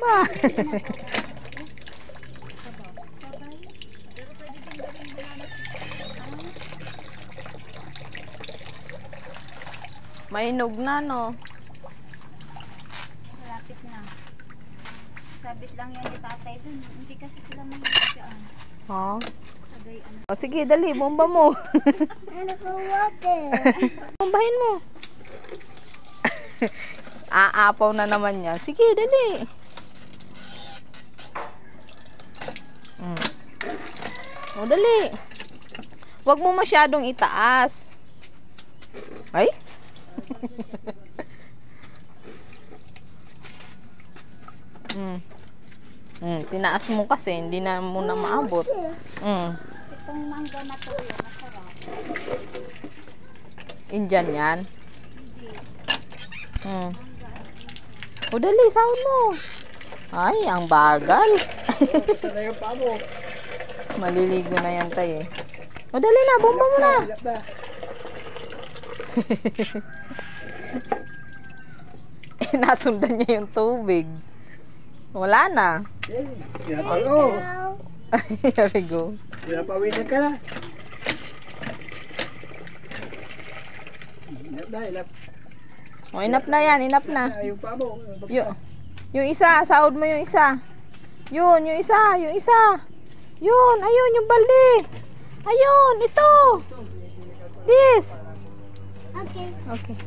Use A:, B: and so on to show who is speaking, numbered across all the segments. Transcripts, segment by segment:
A: pa. Mahinog na, no?
B: Malapit na. Sabit lang yan ni tatay dun. Hindi kasi sila mahinog dyan.
A: Oh.
B: Sagay ano.
A: O, sige, dali, bomba mo.
B: Ano po water?
A: Bombahin mo. Aapaw na naman yan. Sige, dali. O, dali. Huwag mo masyadong itaas. Ay? Tinaas mo kasi, hindi na mo na maabot.
B: Itong mangga na to yun, masarap.
A: Indian yan.
B: Hindi.
A: O dali, sahod mo. Ay, ang bagal. Maliligo na yan tayo eh. O dali na, bomba mo na. Nasundan niya yung tubig. Wala na.
C: Sinapago.
A: Here we go.
C: Sinapawinan ka na.
A: O, enough na yan, enough na.
C: Yung pa mo.
A: Yung isa, sahod mo yung isa. Yun, yung isa, yung isa. Yun, ayun, yung balde. Ayun, ito. This.
B: Okay.
A: Okay.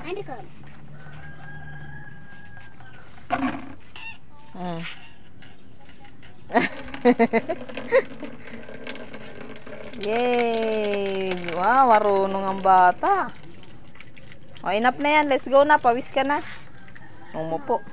B: Ano ko?
A: Yay! Wow, marunong ang bata. O, enough na yan. Let's go na. Pawis ka na. Umupo.